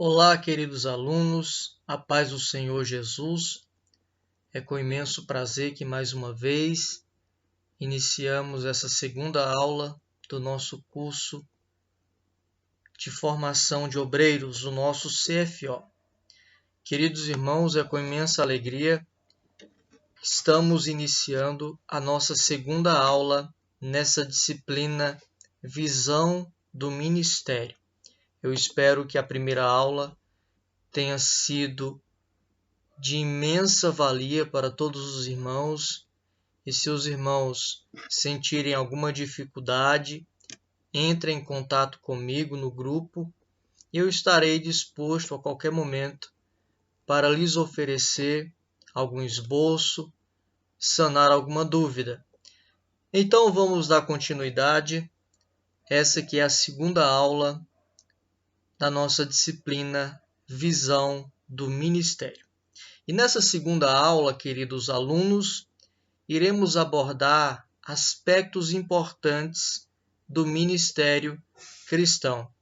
Olá, queridos alunos, a paz do Senhor Jesus. É com imenso prazer que mais uma vez iniciamos essa segunda aula do nosso curso de formação de obreiros, o nosso CFO. Queridos irmãos, é com imensa alegria que estamos iniciando a nossa segunda aula nessa disciplina Visão do Ministério. Eu espero que a primeira aula tenha sido de imensa valia para todos os irmãos, e se os irmãos sentirem alguma dificuldade, entrem em contato comigo no grupo e eu estarei disposto a qualquer momento para lhes oferecer algum esboço, sanar alguma dúvida. Então vamos dar continuidade. Essa que é a segunda aula da nossa disciplina Visão do Ministério. E nessa segunda aula, queridos alunos, iremos abordar aspectos importantes do ministério cristão.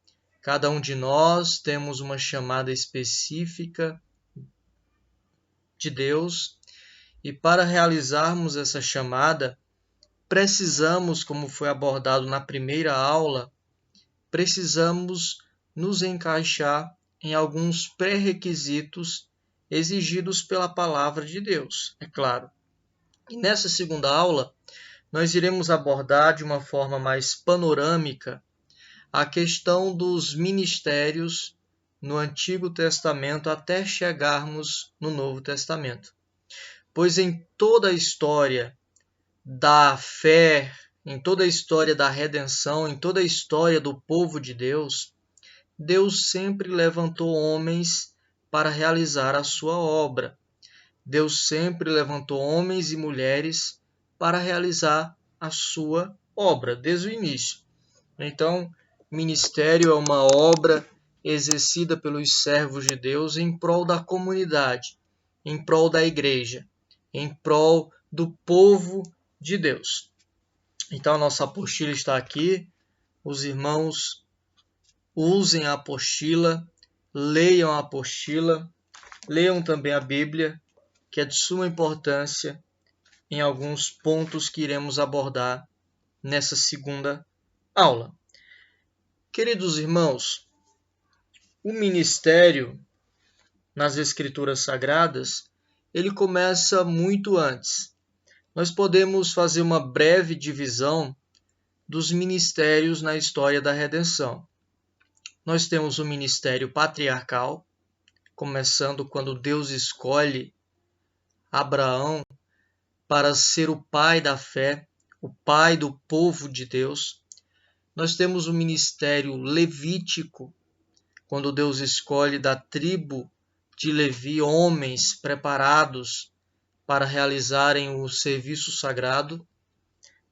Cada um de nós temos uma chamada específica de Deus, e para realizarmos essa chamada, precisamos, como foi abordado na primeira aula, precisamos nos encaixar em alguns pré-requisitos exigidos pela palavra de Deus, é claro. E nessa segunda aula, nós iremos abordar de uma forma mais panorâmica a questão dos ministérios no Antigo Testamento até chegarmos no Novo Testamento. Pois em toda a história da fé, em toda a história da redenção, em toda a história do povo de Deus, Deus sempre levantou homens para realizar a sua obra. Deus sempre levantou homens e mulheres para realizar a sua obra, desde o início. Então, ministério é uma obra exercida pelos servos de Deus em prol da comunidade, em prol da igreja, em prol do povo de Deus. Então, a nossa apostila está aqui. Os irmãos usem a apostila, leiam a apostila, leiam também a Bíblia, que é de suma importância em alguns pontos que iremos abordar nessa segunda aula. Queridos irmãos, o ministério nas Escrituras Sagradas, ele começa muito antes. Nós podemos fazer uma breve divisão dos ministérios na história da redenção. Nós temos o ministério patriarcal, começando quando Deus escolhe Abraão para ser o pai da fé, o pai do povo de Deus. Nós temos o ministério levítico, quando Deus escolhe da tribo de Levi homens preparados para realizarem o serviço sagrado.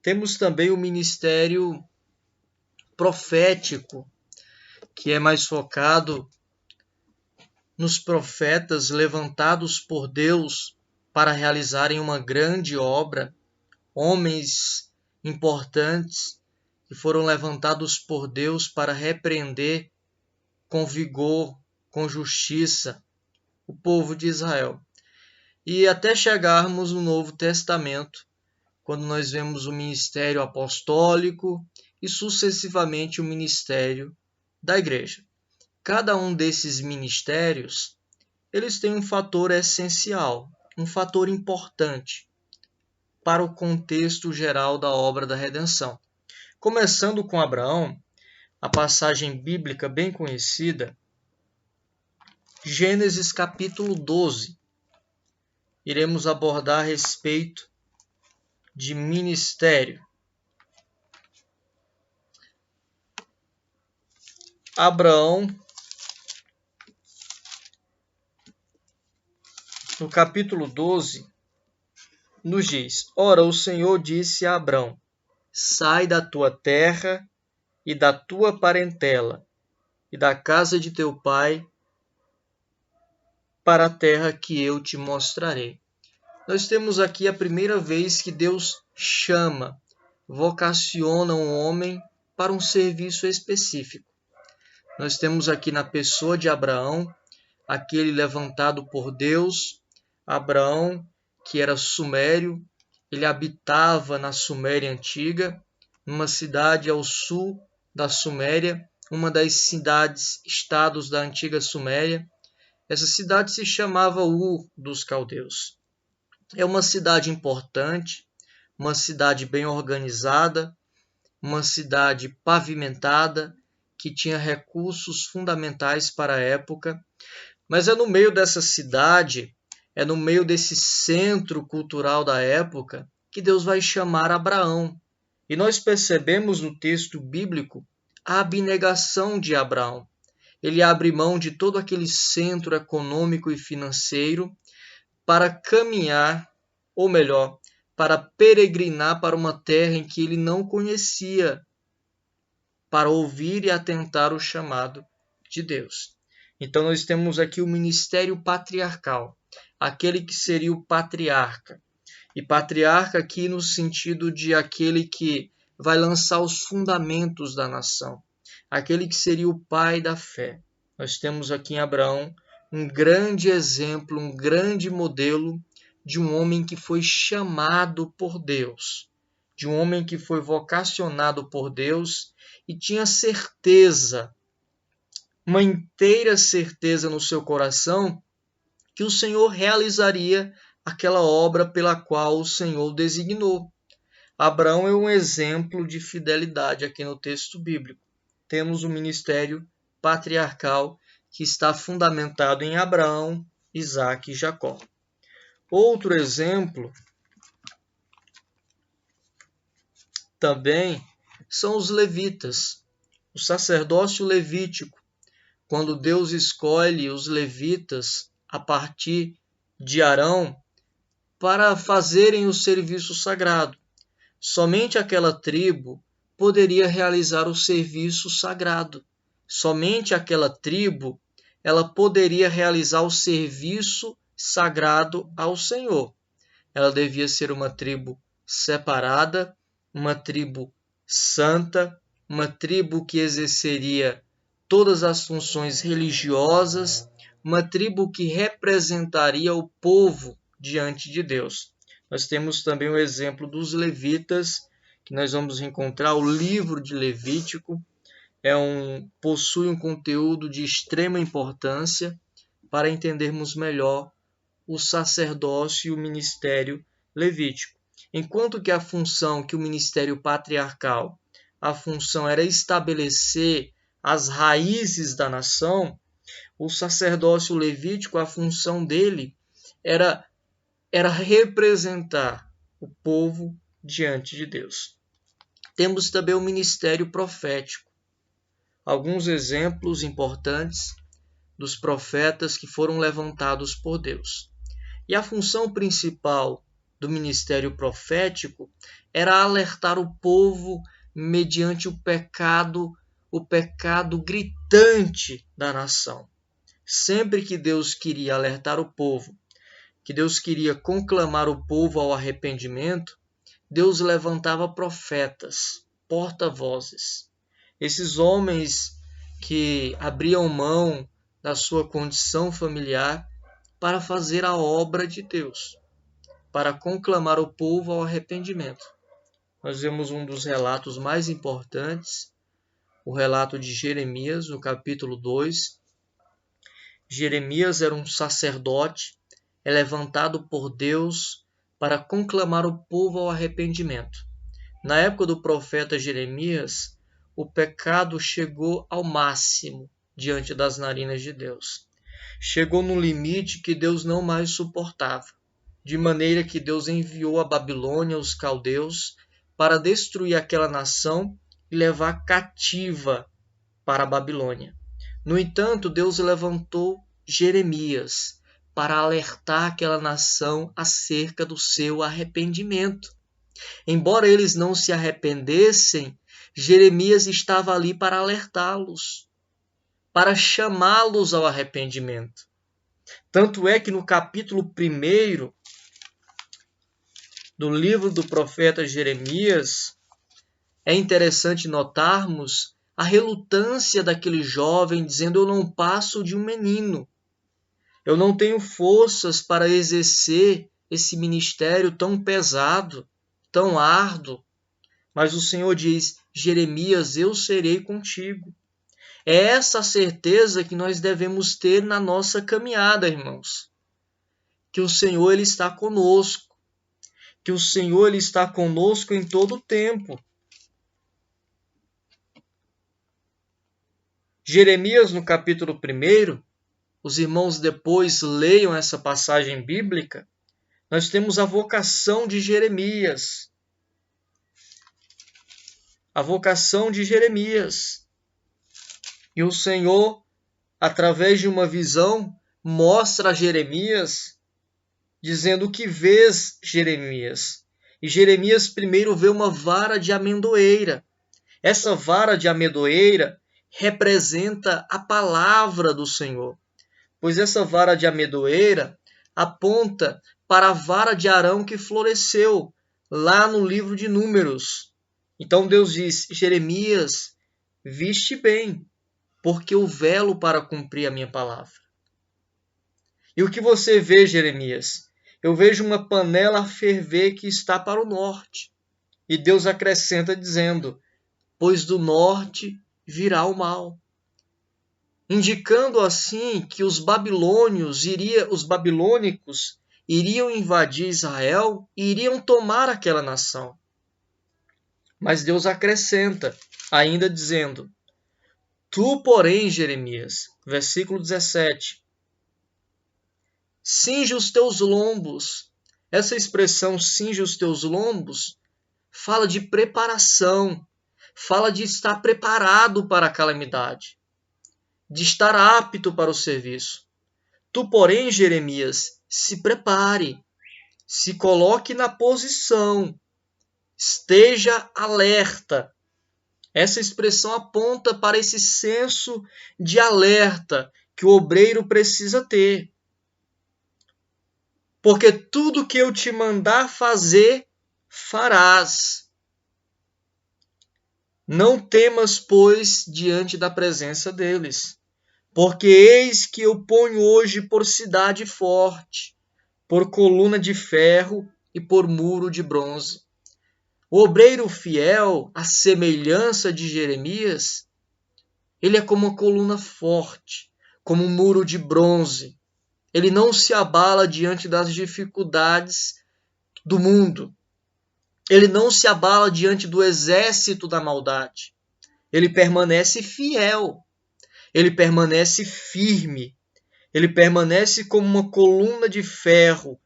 Temos também o ministério profético, que é mais focado nos profetas levantados por Deus para realizarem uma grande obra, homens importantes que foram levantados por Deus para repreender com vigor, com justiça, o povo de Israel. E até chegarmos no Novo Testamento, quando nós vemos o ministério apostólico e sucessivamente o ministério da igreja. Cada um desses ministérios, eles têm um fator essencial, um fator importante para o contexto geral da obra da redenção. Começando com Abraão, a passagem bíblica bem conhecida, Gênesis capítulo 12. Iremos abordar a respeito de ministério. Abraão, no capítulo 12, nos diz: Ora, o Senhor disse a Abrão: Sai da tua terra e da tua parentela e da casa de teu pai para a terra que eu te mostrarei. Nós temos aqui a primeira vez que Deus vocaciona um homem para um serviço específico. Nós temos aqui na pessoa de Abraão, aquele levantado por Deus, Abraão, que era sumério, ele habitava na Suméria antiga, numa cidade ao sul da Suméria, uma das cidades-estados da antiga Suméria. Essa cidade se chamava Ur dos Caldeus. É uma cidade importante, uma cidade bem organizada, uma cidade pavimentada, que tinha recursos fundamentais para a época. Mas é no meio dessa cidade, é no meio desse centro cultural da época, que Deus vai chamar Abraão. E nós percebemos no texto bíblico a abnegação de Abraão. Ele abre mão de todo aquele centro econômico e financeiro para caminhar, ou melhor, para peregrinar para uma terra em que ele não conhecia, para ouvir e atentar o chamado de Deus. Então nós temos aqui o ministério patriarcal, aquele que seria o patriarca. E patriarca aqui no sentido de aquele que vai lançar os fundamentos da nação, aquele que seria o pai da fé. Nós temos aqui em Abraão um grande exemplo, um grande modelo de um homem que foi chamado por Deus, de um homem que foi vocacionado por Deus e tinha certeza, uma inteira certeza no seu coração, que o Senhor realizaria aquela obra pela qual o Senhor designou. Abraão é um exemplo de fidelidade aqui no texto bíblico. Temos o ministério patriarcal que está fundamentado em Abraão, Isaque e Jacó. Outro exemplo também são os levitas, o sacerdócio levítico. Quando Deus escolhe os levitas a partir de Arão para fazerem o serviço sagrado, somente aquela tribo poderia realizar o serviço sagrado. Somente aquela tribo ela poderia realizar o serviço sagrado ao Senhor. Ela devia ser uma tribo separada, uma tribo santa, uma tribo que exerceria todas as funções religiosas, uma tribo que representaria o povo diante de Deus. Nós temos também o exemplo dos levitas, que nós vamos encontrar o livro de Levítico. Possui um conteúdo de extrema importância para entendermos melhor o sacerdócio e o ministério levítico. Enquanto que a função que o ministério patriarcal, a função era estabelecer as raízes da nação, o sacerdócio levítico, a função dele era representar o povo diante de Deus. Temos também o ministério profético. Alguns exemplos importantes dos profetas que foram levantados por Deus. E a função principal do ministério profético era alertar o povo mediante o pecado gritante da nação. Sempre que Deus queria alertar o povo, que Deus queria conclamar o povo ao arrependimento, Deus levantava profetas, porta-vozes. Esses homens que abriam mão da sua condição familiar para fazer a obra de Deus, para conclamar o povo ao arrependimento. Nós vemos um dos relatos mais importantes, o relato de Jeremias, no capítulo 2. Jeremias era um sacerdote, é levantado por Deus para conclamar o povo ao arrependimento. Na época do profeta Jeremias, o pecado chegou ao máximo diante das narinas de Deus. Chegou no limite que Deus não mais suportava, de maneira que Deus enviou a Babilônia, os caldeus, para destruir aquela nação e levar cativa para a Babilônia. No entanto, Deus levantou Jeremias para alertar aquela nação acerca do seu arrependimento. Embora eles não se arrependessem, Jeremias estava ali para alertá-los, para chamá-los ao arrependimento. Tanto é que no capítulo 1 do livro do profeta Jeremias, é interessante notarmos a relutância daquele jovem, dizendo: eu não passo de um menino. Eu não tenho forças para exercer esse ministério tão pesado, tão árduo. Mas o Senhor diz: Jeremias, eu serei contigo. É essa a certeza que nós devemos ter na nossa caminhada, irmãos. Que o Senhor ele está conosco. Que o Senhor ele está conosco em todo o tempo. Jeremias, no capítulo 1, os irmãos depois leiam essa passagem bíblica, nós temos a vocação de Jeremias. A vocação de Jeremias. E o Senhor, através de uma visão, mostra a Jeremias, dizendo: o que vês, Jeremias? E Jeremias primeiro vê uma vara de amendoeira. Essa vara de amendoeira representa a palavra do Senhor, pois essa vara de amendoeira aponta para a vara de Arão que floresceu lá no livro de Números. Então Deus diz: Jeremias, viste bem, porque eu velo para cumprir a minha palavra. E o que você vê, Jeremias? Eu vejo uma panela a ferver que está para o norte. E Deus acrescenta dizendo: pois do norte virá o mal. Indicando assim que os babilônicos iriam invadir Israel e iriam tomar aquela nação. Mas Deus acrescenta, ainda dizendo: tu, porém, Jeremias, versículo 17, cinge os teus lombos. Essa expressão, cinge os teus lombos, fala de preparação, fala de estar preparado para a calamidade, de estar apto para o serviço. Tu, porém, Jeremias, se prepare, se coloque na posição, esteja alerta. Essa expressão aponta para esse senso de alerta que o obreiro precisa ter. Porque tudo que eu te mandar fazer, farás. Não temas, pois, diante da presença deles. Porque eis que eu ponho hoje por cidade forte, por coluna de ferro e por muro de bronze. O obreiro fiel, à semelhança de Jeremias, ele é como uma coluna forte, como um muro de bronze. Ele não se abala diante das dificuldades do mundo. Ele não se abala diante do exército da maldade. Ele permanece fiel. Ele permanece firme. Ele permanece como uma coluna de ferro,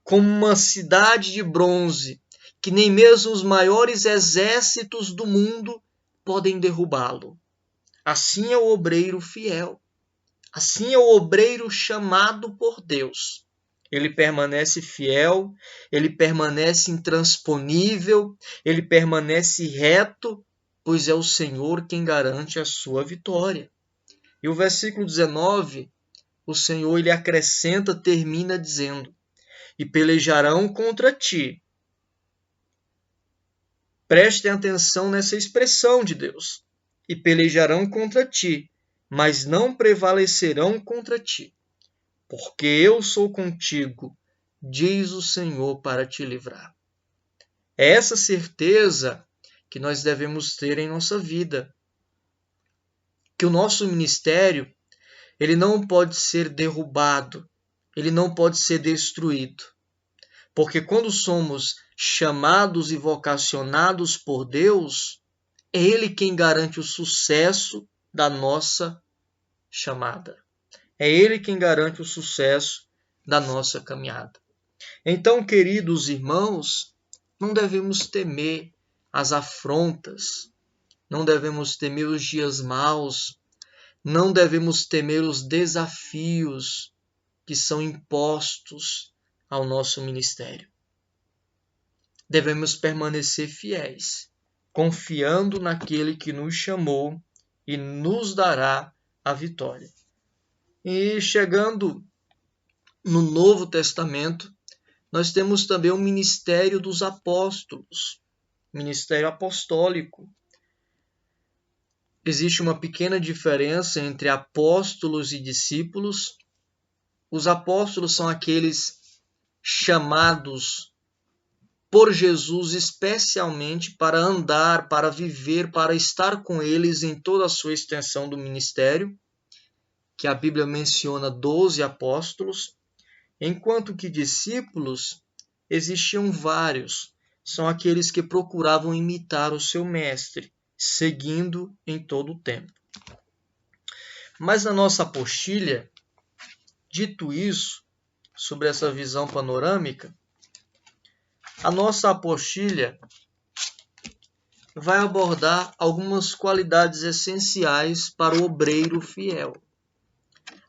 como uma cidade de bronze, que nem mesmo os maiores exércitos do mundo podem derrubá-lo. Assim é o obreiro fiel. Assim é o obreiro chamado por Deus. Ele permanece fiel, ele permanece intransponível, ele permanece reto, pois é o Senhor quem garante a sua vitória. E o versículo 19, o Senhor ele acrescenta, termina dizendo: e pelejarão contra ti. Prestem atenção nessa expressão de Deus. E pelejarão contra ti, mas não prevalecerão contra ti. Porque eu sou contigo, diz o Senhor, para te livrar. É essa certeza que nós devemos ter em nossa vida. Que o nosso ministério, ele não pode ser derrubado, ele não pode ser destruído. Porque quando somos chamados e vocacionados por Deus, é Ele quem garante o sucesso da nossa chamada. É Ele quem garante o sucesso da nossa caminhada. Então, queridos irmãos, não devemos temer as afrontas, não devemos temer os dias maus, não devemos temer os desafios que são impostos ao nosso ministério. Devemos permanecer fiéis, confiando naquele que nos chamou e nos dará a vitória. E chegando no Novo Testamento, nós temos também o ministério dos apóstolos, ministério apostólico. existe uma pequena diferença entre apóstolos e discípulos. Os apóstolos são aqueles chamados por Jesus especialmente para andar, para viver, para estar com eles em toda a sua extensão do ministério, que a Bíblia menciona 12 apóstolos, enquanto que discípulos existiam vários, são aqueles que procuravam imitar o seu mestre, seguindo em todo o tempo. Mas na nossa apostila, dito isso, sobre essa visão panorâmica, a nossa apostila vai abordar algumas qualidades essenciais para o obreiro fiel,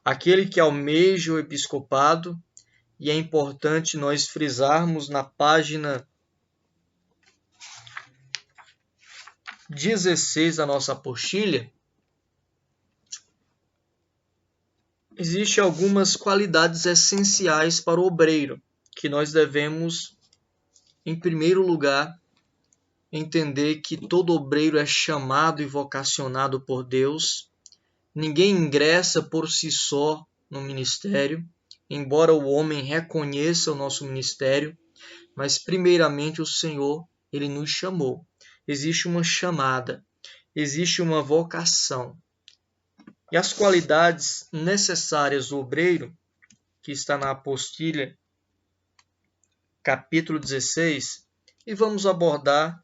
aquele que almeja o episcopado, e é importante nós frisarmos na página 16 da nossa apostila, existem algumas qualidades essenciais para o obreiro, que nós devemos, em primeiro lugar, entender que todo obreiro é chamado e vocacionado por Deus. Ninguém ingressa por si só no ministério, embora o homem reconheça o nosso ministério, mas primeiramente o Senhor, ele nos chamou. Existe uma chamada, existe uma vocação. E as qualidades necessárias do obreiro, que está na apostila, capítulo 16, e vamos abordar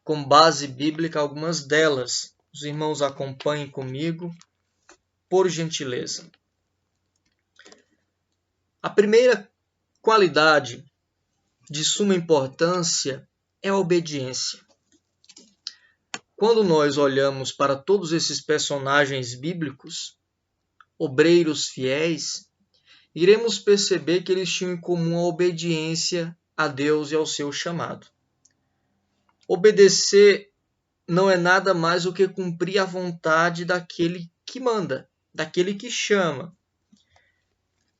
com base bíblica algumas delas. Os irmãos acompanhem comigo, por gentileza. A primeira qualidade de suma importância é a obediência. Quando nós olhamos para todos esses personagens bíblicos, obreiros fiéis, iremos perceber que eles tinham em comum a obediência a Deus e ao seu chamado. Obedecer não é nada mais do que cumprir a vontade daquele que manda, daquele que chama.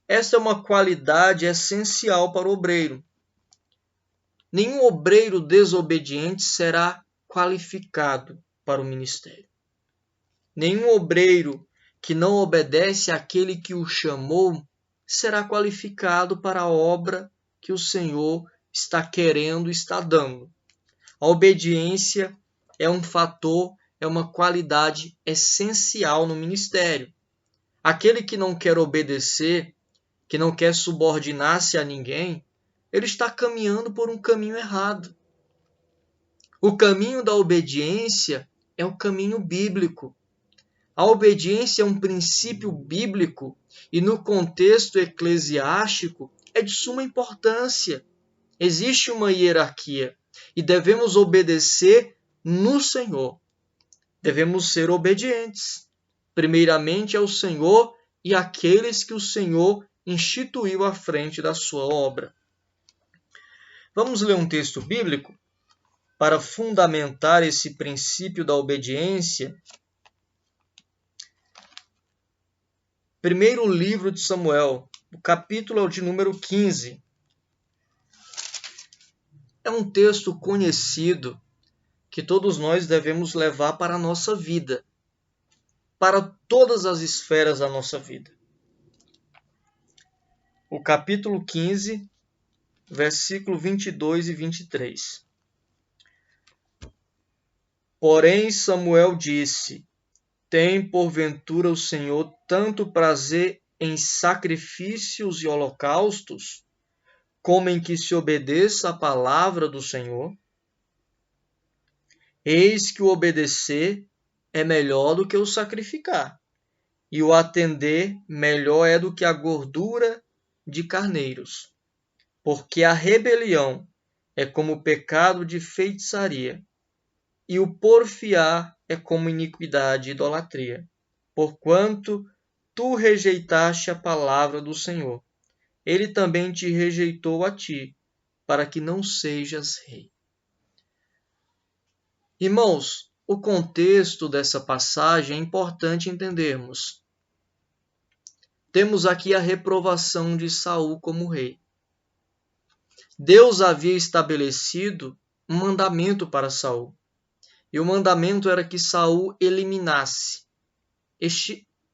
Esta é uma qualidade essencial para o obreiro. Nenhum obreiro desobediente será qualificado para o ministério. Nenhum obreiro que não obedece àquele que o chamou será qualificado para a obra que o Senhor está querendo, está dando. A obediência é um fator, é uma qualidade essencial no ministério. Aquele que não quer obedecer, que não quer subordinar-se a ninguém, ele está caminhando por um caminho errado. O caminho da obediência é o caminho bíblico. A obediência é um princípio bíblico e no contexto eclesiástico é de suma importância. Existe uma hierarquia e devemos obedecer no Senhor. Devemos ser obedientes, primeiramente ao Senhor e àqueles que o Senhor instituiu à frente da sua obra. Vamos ler um texto bíblico para fundamentar esse princípio da obediência. Primeiro livro de Samuel, o capítulo de número 15. É um texto conhecido que todos nós devemos levar para a nossa vida, para todas as esferas da nossa vida. O capítulo 15, versículo 22 e 23. Porém Samuel disse: tem porventura o Senhor tanto prazer em sacrifícios e holocaustos, como em que se obedeça a palavra do Senhor? Eis que o obedecer é melhor do que o sacrificar, e o atender melhor é do que a gordura de carneiros. Porque a rebelião é como o pecado de feitiçaria, e o porfiar é como iniquidade e idolatria. Porquanto tu rejeitaste a palavra do Senhor, ele também te rejeitou a ti, para que não sejas rei. Irmãos, o contexto dessa passagem é importante entendermos. Temos aqui a reprovação de Saul como rei. Deus havia estabelecido um mandamento para Saul. E o mandamento era que Saul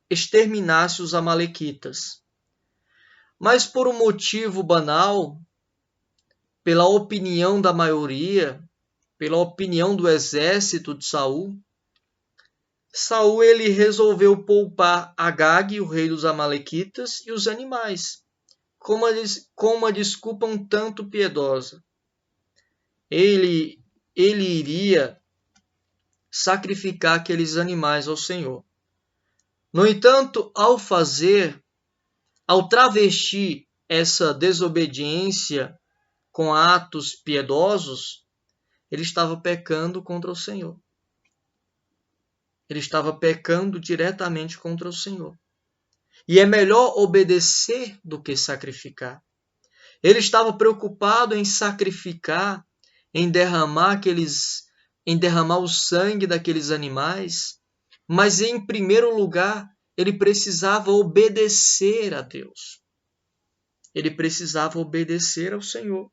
exterminasse os amalequitas. Mas por um motivo banal, pela opinião da maioria, pela opinião do exército de Saul, ele resolveu poupar Agag, o rei dos amalequitas, e os animais, com uma desculpa um tanto piedosa. Ele iria sacrificar aqueles animais ao Senhor. No entanto, ao travestir essa desobediência com atos piedosos, ele estava pecando contra o Senhor. Ele estava pecando diretamente contra o Senhor. E é melhor obedecer do que sacrificar. Ele estava preocupado em sacrificar, em derramar o sangue daqueles animais, mas em primeiro lugar, ele precisava obedecer a Deus. Ele precisava obedecer ao Senhor.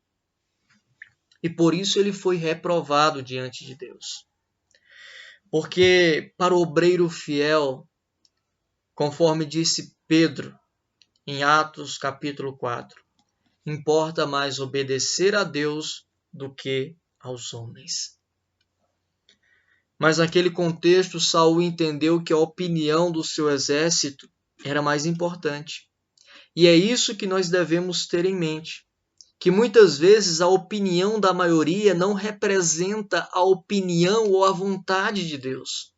E por isso ele foi reprovado diante de Deus. Porque para o obreiro fiel, conforme disse Pedro em Atos capítulo 4, importa mais obedecer a Deus do que aos homens. Mas naquele contexto, Saul entendeu que a opinião do seu exército era mais importante. E é isso que nós devemos ter em mente, que muitas vezes a opinião da maioria não representa a opinião ou a vontade de Deus.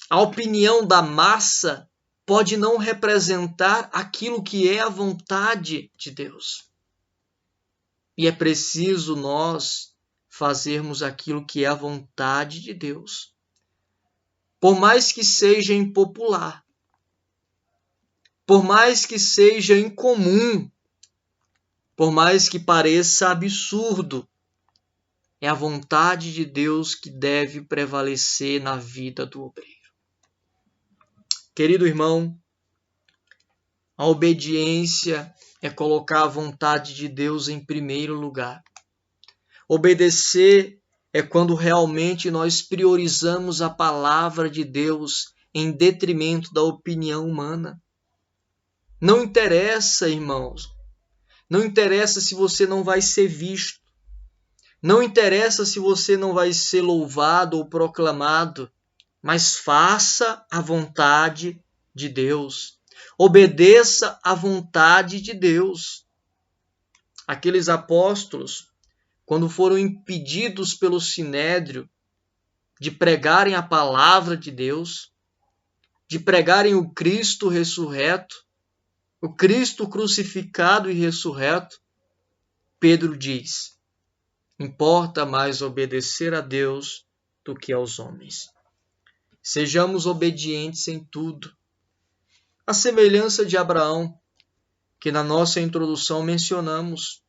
A opinião da massa pode não representar aquilo que é a vontade de Deus. E é preciso nós fazermos aquilo que é a vontade de Deus. Por mais que seja impopular, por mais que seja incomum, por mais que pareça absurdo, é a vontade de Deus que deve prevalecer na vida do obreiro. Querido irmão, a obediência é colocar a vontade de Deus em primeiro lugar. Obedecer é quando realmente nós priorizamos a palavra de Deus em detrimento da opinião humana. Não interessa, irmãos, não interessa se você não vai ser visto, não interessa se você não vai ser louvado ou proclamado, mas faça a vontade de Deus. Obedeça à vontade de Deus. Aqueles apóstolos, quando foram impedidos pelo Sinédrio de pregarem a palavra de Deus, de pregarem o Cristo ressurreto, o Cristo crucificado e ressurreto, Pedro diz: importa mais obedecer a Deus do que aos homens. Sejamos obedientes em tudo. A semelhança de Abraão, que na nossa introdução mencionamos,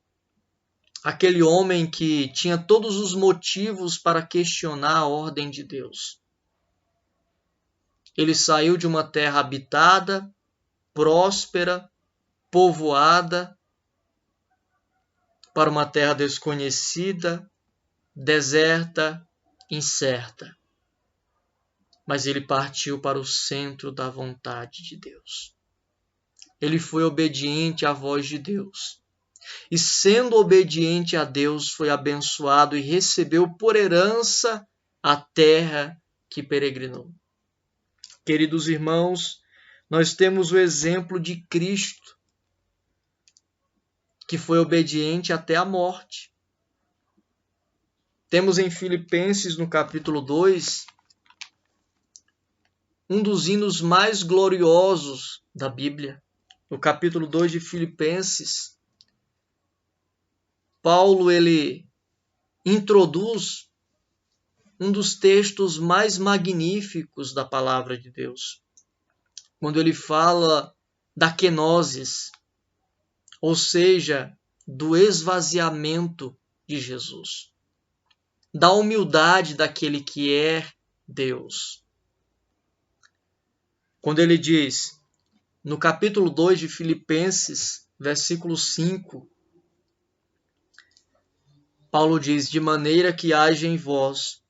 aquele homem que tinha todos os motivos para questionar a ordem de Deus. Ele saiu de uma terra habitada, próspera, povoada, para uma terra desconhecida, deserta, incerta. Mas ele partiu para o centro da vontade de Deus. Ele foi obediente à voz de Deus. E sendo obediente a Deus, foi abençoado e recebeu por herança a terra que peregrinou. Queridos irmãos, nós temos o exemplo de Cristo, que foi obediente até a morte. Temos em Filipenses, no capítulo 2, um dos hinos mais gloriosos da Bíblia. No capítulo 2 de Filipenses, Paulo ele introduz um dos textos mais magníficos da palavra de Deus, quando ele fala da kenosis, ou seja, do esvaziamento de Jesus, da humildade daquele que é Deus. Quando ele diz, no capítulo 2 de Filipenses, versículo 5, Paulo diz: de maneira que haja em vós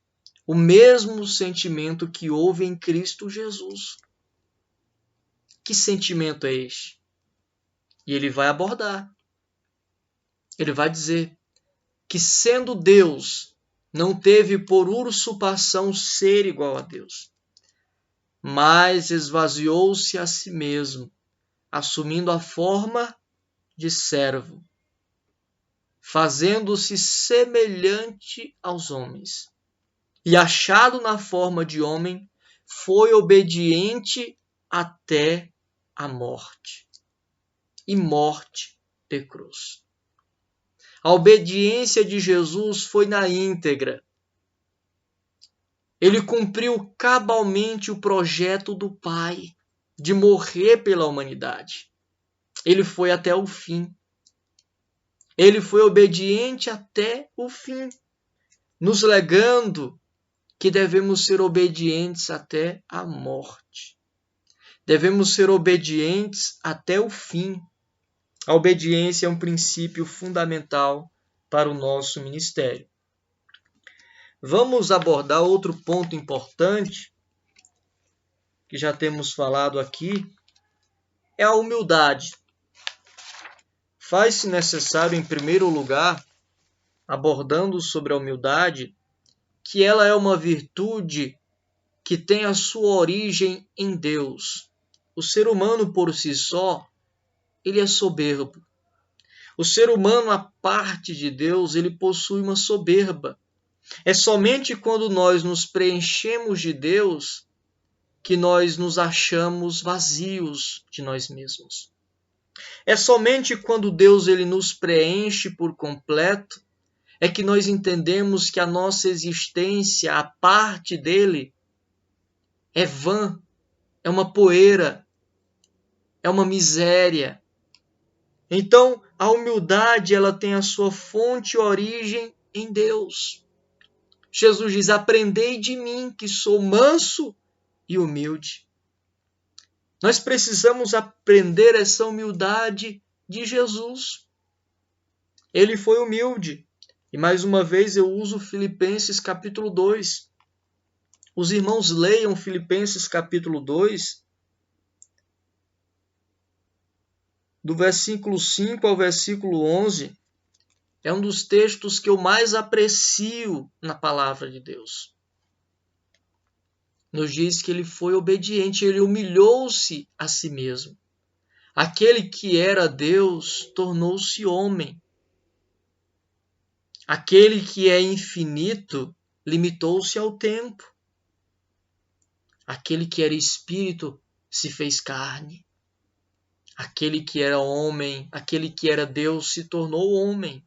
o mesmo sentimento que houve em Cristo Jesus. Que sentimento é este? E ele vai abordar. Ele vai dizer que, sendo Deus, não teve por usurpação ser igual a Deus, mas esvaziou-se a si mesmo, assumindo a forma de servo, fazendo-se semelhante aos homens. E achado na forma de homem, foi obediente até a morte, e morte de cruz. A obediência de Jesus foi na íntegra. Ele cumpriu cabalmente o projeto do Pai de morrer pela humanidade. Ele foi até o fim. Ele foi obediente até o fim, nos legando que devemos ser obedientes até a morte. Devemos ser obedientes até o fim. A obediência é um princípio fundamental para o nosso ministério. Vamos abordar outro ponto importante, que já temos falado aqui, é a humildade. Faz-se necessário, em primeiro lugar, abordando sobre a humildade, que ela é uma virtude que tem a sua origem em Deus. O ser humano, por si só, ele é soberbo. O ser humano, à parte de Deus, ele possui uma soberba. É somente quando nós nos preenchemos de Deus que nós nos achamos vazios de nós mesmos. É somente quando Deus ele nos preenche por completo é que nós entendemos que a nossa existência, a parte dele, é vã, é uma poeira, é uma miséria. Então, a humildade ela tem a sua fonte e origem em Deus. Jesus diz: aprendei de mim, que sou manso e humilde. Nós precisamos aprender essa humildade de Jesus. Ele foi humilde. E mais uma vez eu uso Filipenses capítulo 2. Os irmãos leiam Filipenses capítulo 2, do versículo 5 ao versículo 11. É um dos textos que eu mais aprecio na palavra de Deus. Nos diz que ele foi obediente, ele humilhou-se a si mesmo. Aquele que era Deus tornou-se homem. Aquele que é infinito limitou-se ao tempo. Aquele que era espírito se fez carne. Aquele que era homem, aquele que era Deus se tornou homem.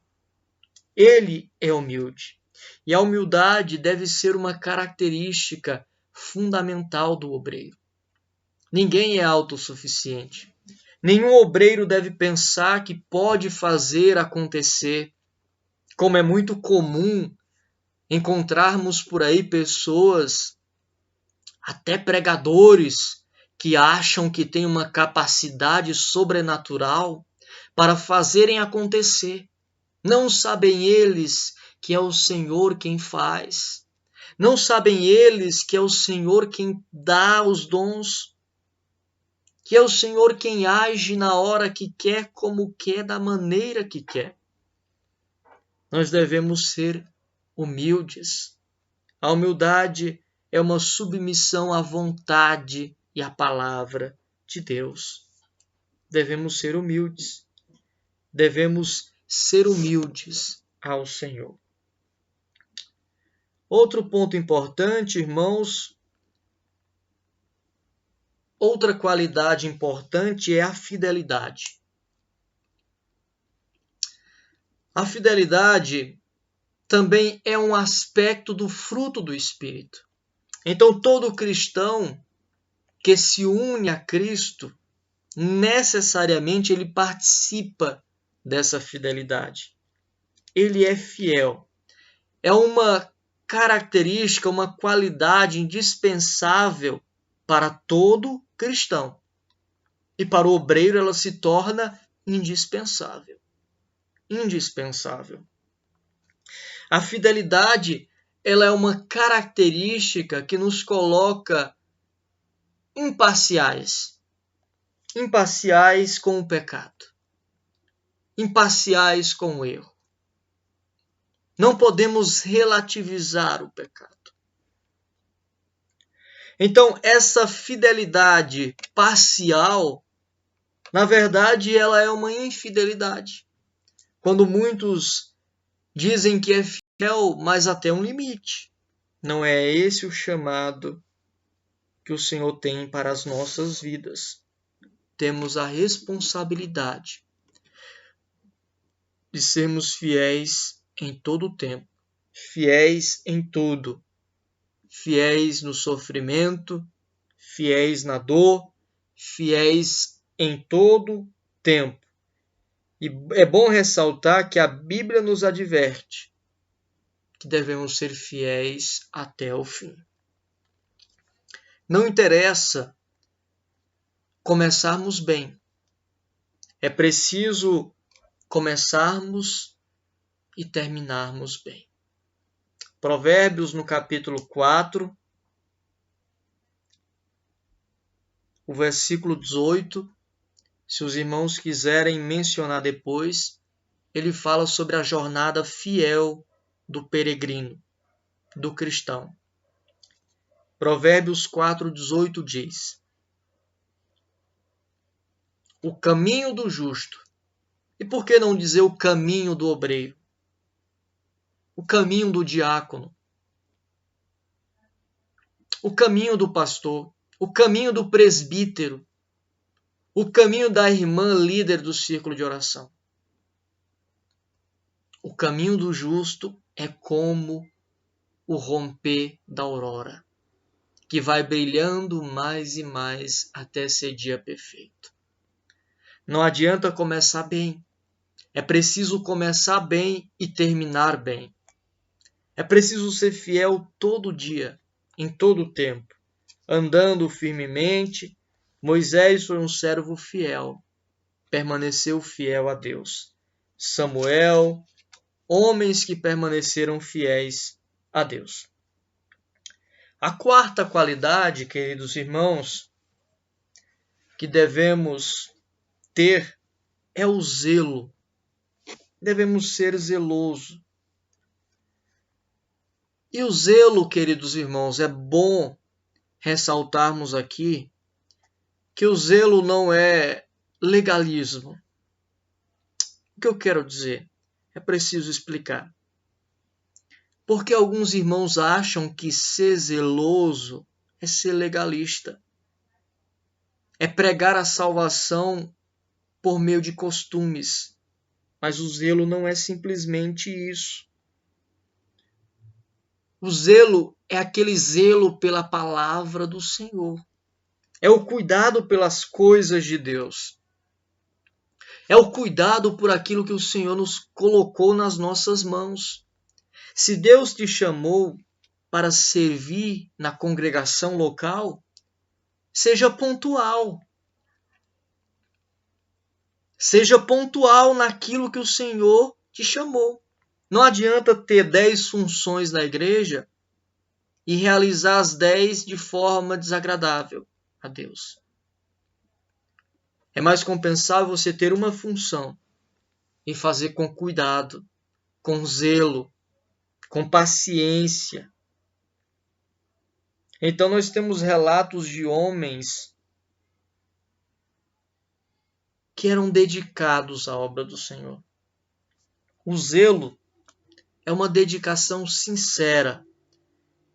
Ele é humilde. E a humildade deve ser uma característica fundamental do obreiro. Ninguém é autossuficiente. Nenhum obreiro deve pensar que pode fazer acontecer, como é muito comum encontrarmos por aí pessoas, até pregadores, que acham que têm uma capacidade sobrenatural para fazerem acontecer. Não sabem eles que é o Senhor quem faz. Não sabem eles que é o Senhor quem dá os dons. Que é o Senhor quem age na hora que quer, como quer, da maneira que quer. Nós devemos ser humildes. A humildade é uma submissão à vontade e à palavra de Deus. Devemos ser humildes. Devemos ser humildes ao Senhor. Outro ponto importante, irmãos, outra qualidade importante é a fidelidade. A fidelidade também é um aspecto do fruto do Espírito. Então, todo cristão que se une a Cristo, necessariamente ele participa dessa fidelidade. Ele é fiel. É uma característica, uma qualidade indispensável para todo cristão. E para o obreiro ela se torna indispensável. Indispensável. A fidelidade ela é uma característica que nos coloca imparciais. Imparciais com o pecado. Imparciais com o erro. Não podemos relativizar o pecado. Então, essa fidelidade parcial, na verdade, ela é uma infidelidade. Quando muitos dizem que é fiel, mas até um limite. Não é esse o chamado que o Senhor tem para as nossas vidas. Temos a responsabilidade de sermos fiéis em todo o tempo, fiéis em tudo, fiéis no sofrimento, fiéis na dor, fiéis em todo tempo. E é bom ressaltar que a Bíblia nos adverte que devemos ser fiéis até o fim. Não interessa começarmos bem. É preciso começarmos e terminarmos bem. Provérbios, no capítulo 4, o versículo 18, se os irmãos quiserem mencionar depois, ele fala sobre a jornada fiel do peregrino, do cristão. Provérbios 4:18 diz: o caminho do justo. E por que não dizer o caminho do obreiro? O caminho do diácono. O caminho do pastor. O caminho do presbítero. O caminho da irmã líder do círculo de oração. O caminho do justo é como o romper da aurora, que vai brilhando mais e mais até ser dia perfeito. Não adianta começar bem. É preciso começar bem e terminar bem. É preciso ser fiel todo dia, em todo o tempo, andando firmemente. Moisés foi um servo fiel, permaneceu fiel a Deus. Samuel, homens que permaneceram fiéis a Deus. A quarta qualidade, queridos irmãos, que devemos ter é o zelo. Devemos ser zelosos. E o zelo, queridos irmãos, é bom ressaltarmos aqui que o zelo não é legalismo. O que eu quero dizer? É preciso explicar. Porque alguns irmãos acham que ser zeloso é ser legalista. É pregar a salvação por meio de costumes. Mas o zelo não é simplesmente isso. O zelo é aquele zelo pela palavra do Senhor. É o cuidado pelas coisas de Deus. É o cuidado por aquilo que o Senhor nos colocou nas nossas mãos. Se Deus te chamou para servir na congregação local, seja pontual. Seja pontual naquilo que o Senhor te chamou. Não adianta ter 10 funções na igreja e realizar as 10 de forma desagradável a Deus. É mais compensável você ter uma função e fazer com cuidado, com zelo, com paciência. Então nós temos relatos de homens que eram dedicados à obra do Senhor. O zelo é uma dedicação sincera.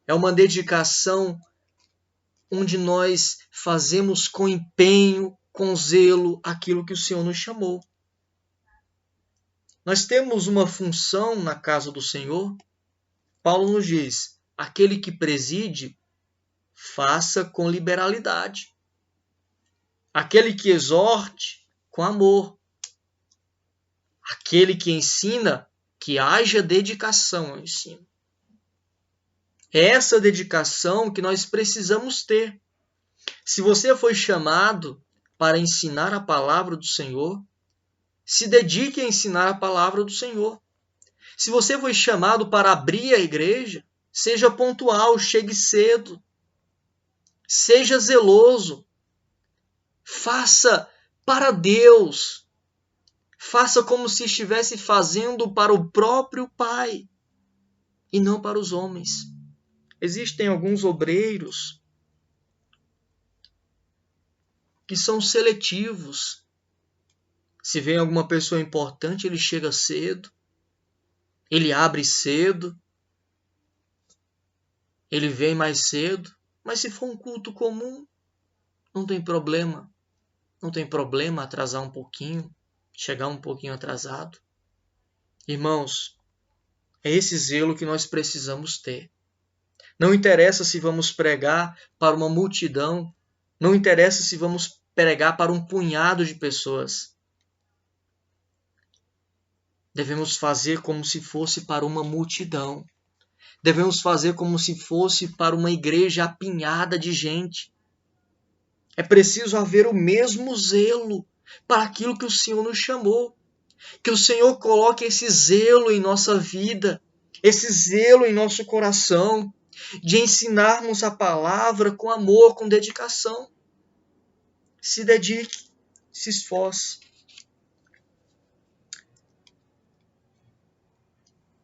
É uma dedicação onde nós fazemos com empenho, com zelo, aquilo que o Senhor nos chamou. Nós temos uma função na casa do Senhor. Paulo nos diz, aquele que preside, faça com liberalidade. Aquele que exorte, com amor. Aquele que ensina, que haja dedicação ao ensino. É essa dedicação que nós precisamos ter. Se você foi chamado para ensinar a palavra do Senhor, se dedique a ensinar a palavra do Senhor. Se você foi chamado para abrir a igreja, Seja pontual, chegue cedo. Seja zeloso. Faça para Deus. Faça como se estivesse fazendo para o próprio Pai e não para os homens. Existem alguns obreiros que são seletivos. Se vem alguma pessoa importante, ele chega cedo, ele abre cedo, ele vem mais cedo. Mas se for um culto comum, não tem problema. Não tem problema atrasar um pouquinho, chegar um pouquinho atrasado. Irmãos, é esse zelo que nós precisamos ter. Não interessa se vamos pregar para uma multidão, não interessa se vamos pregar para um punhado de pessoas. Devemos fazer como se fosse para uma multidão. Devemos fazer como se fosse para uma igreja apinhada de gente. É preciso haver o mesmo zelo para aquilo que o Senhor nos chamou. Que o Senhor coloque esse zelo em nossa vida, esse zelo em nosso coração, de ensinarmos a palavra com amor, com dedicação. Se dedique, se esforce.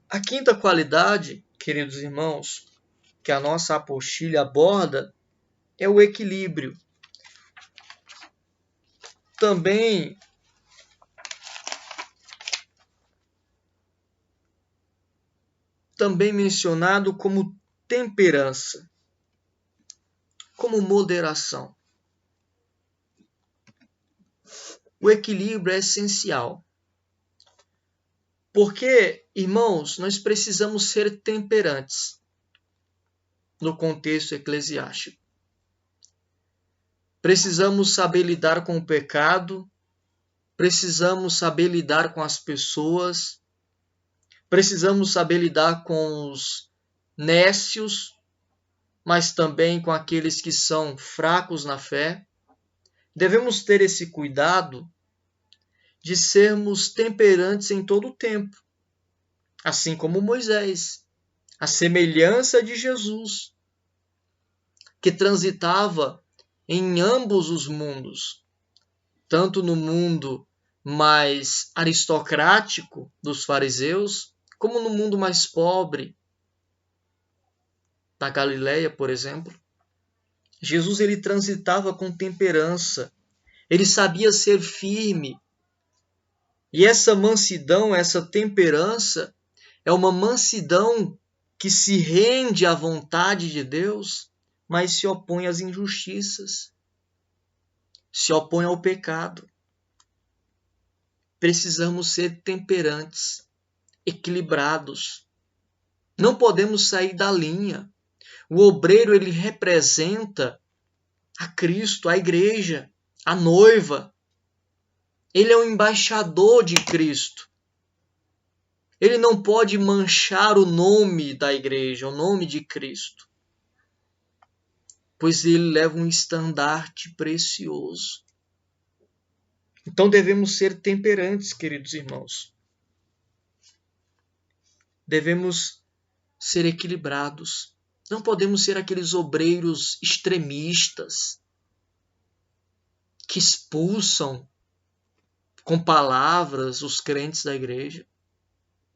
A quinta qualidade, queridos irmãos, que a nossa apostila aborda é o equilíbrio. Também mencionado como temperança, como moderação. O equilíbrio é essencial. Porque, irmãos, nós precisamos ser temperantes no contexto eclesiástico. Precisamos saber lidar com o pecado, precisamos saber lidar com as pessoas, precisamos saber lidar com os nécios, mas também com aqueles que são fracos na fé. Devemos ter esse cuidado de sermos temperantes em todo o tempo, assim como Moisés, a semelhança de Jesus, que transitava em ambos os mundos, tanto no mundo mais aristocrático dos fariseus, como no mundo mais pobre, da Galileia, por exemplo. Jesus ele transitava com temperança, ele sabia ser firme. E essa mansidão, essa temperança, é uma mansidão que se rende à vontade de Deus, mas se opõe às injustiças, se opõe ao pecado. Precisamos ser temperantes, equilibrados. Não podemos sair da linha. O obreiro ele representa a Cristo, a igreja, a noiva. Ele é o embaixador de Cristo. Ele não pode manchar o nome da igreja, o nome de Cristo, pois ele leva um estandarte precioso. Então devemos ser temperantes, queridos irmãos. Devemos ser equilibrados. Não podemos ser aqueles obreiros extremistas que expulsam com palavras os crentes da igreja.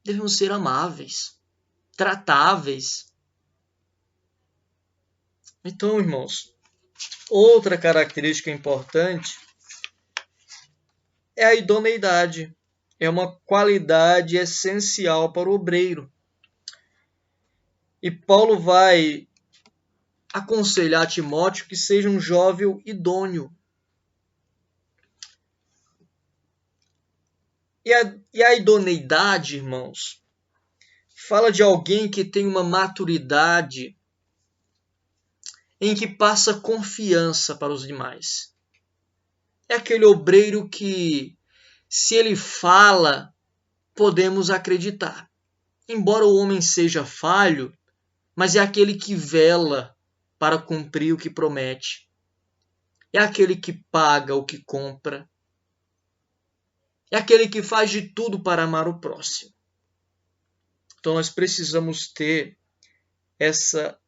Devemos ser amáveis, tratáveis. Então, irmãos, outra característica importante é a idoneidade. É uma qualidade essencial para o obreiro. E Paulo vai aconselhar Timóteo que seja um jovem idôneo. E a idoneidade, irmãos, fala de alguém que tem uma maturidade em que passa confiança para os demais. É aquele obreiro que, se ele fala, podemos acreditar. Embora o homem seja falho, mas é aquele que vela para cumprir o que promete. É aquele que paga o que compra. É aquele que faz de tudo para amar o próximo. Então nós precisamos ter essa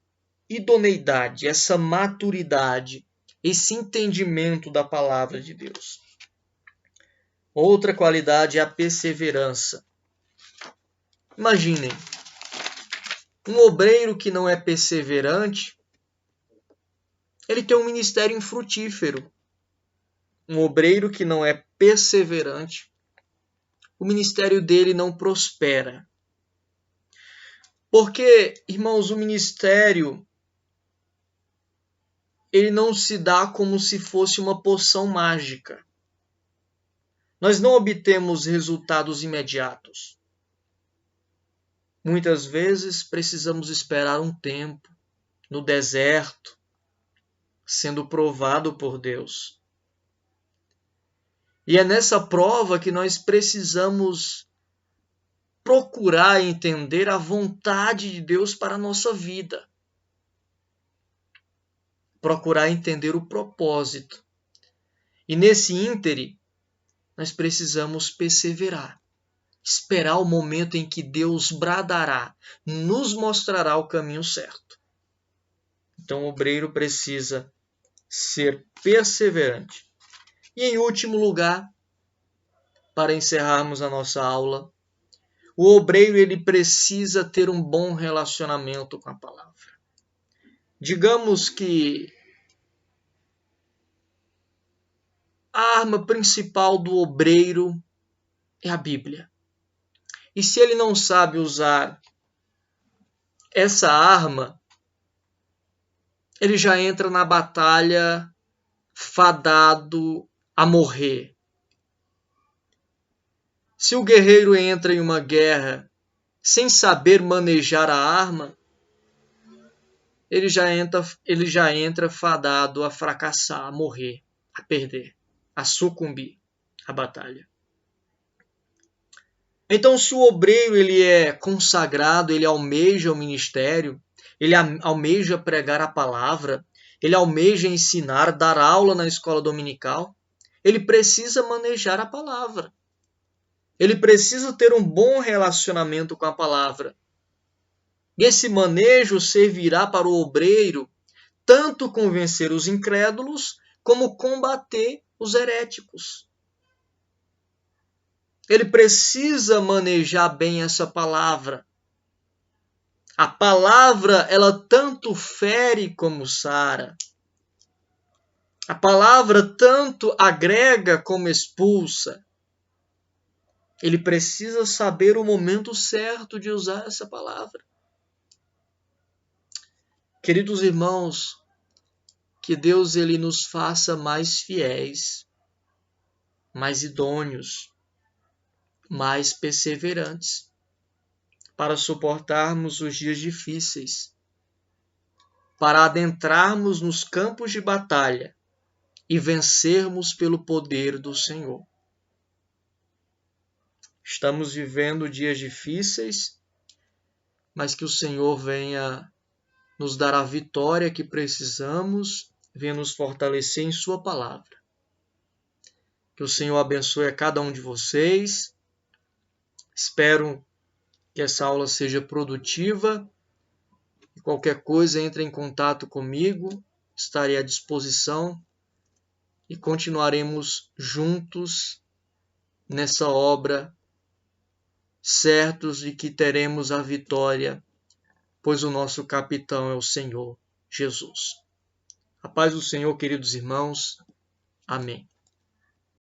idoneidade, essa maturidade, esse entendimento da palavra de Deus. Outra qualidade é a perseverança. Imaginem, um obreiro que não é perseverante, ele tem um ministério infrutífero. Um obreiro que não é perseverante, o ministério dele não prospera. Porque, irmãos, o ministério, ele não se dá como se fosse uma poção mágica. Nós não obtemos resultados imediatos. Muitas vezes precisamos esperar um tempo no deserto, sendo provado por Deus. E é nessa prova que nós precisamos procurar entender a vontade de Deus para a nossa vida. Procurar entender o propósito. E nesse íntere, nós precisamos perseverar. Esperar o momento em que Deus bradará, nos mostrará o caminho certo. Então o obreiro precisa ser perseverante. E em último lugar, para encerrarmos a nossa aula, o obreiro ele precisa ter um bom relacionamento com a palavra. Digamos que a arma principal do obreiro é a Bíblia. E se ele não sabe usar essa arma, ele já entra na batalha fadado a morrer. Se o guerreiro entra em uma guerra sem saber manejar a arma, ele já entra fadado a fracassar, a morrer, a perder, a sucumbir à batalha. Então, se o obreiro ele é consagrado, ele almeja o ministério, ele almeja pregar a palavra, ele almeja ensinar, dar aula na escola dominical, ele precisa manejar a palavra. Ele precisa ter um bom relacionamento com a palavra. E esse manejo servirá para o obreiro tanto convencer os incrédulos, como combater os heréticos. Ele precisa manejar bem essa palavra. A palavra, ela tanto fere como sara. A palavra tanto agrega como expulsa. Ele precisa saber o momento certo de usar essa palavra. Queridos irmãos, que Deus ele nos faça mais fiéis, mais idôneos, mais perseverantes, para suportarmos os dias difíceis, para adentrarmos nos campos de batalha e vencermos pelo poder do Senhor. Estamos vivendo dias difíceis, mas que o Senhor venha nos dar a vitória que precisamos, venha nos fortalecer em sua palavra. Que o Senhor abençoe a cada um de vocês. Espero que essa aula seja produtiva. E qualquer coisa, entre em contato comigo, estarei à disposição e continuaremos juntos nessa obra, certos de que teremos a vitória, pois o nosso capitão é o Senhor Jesus. A paz do Senhor, queridos irmãos. Amém.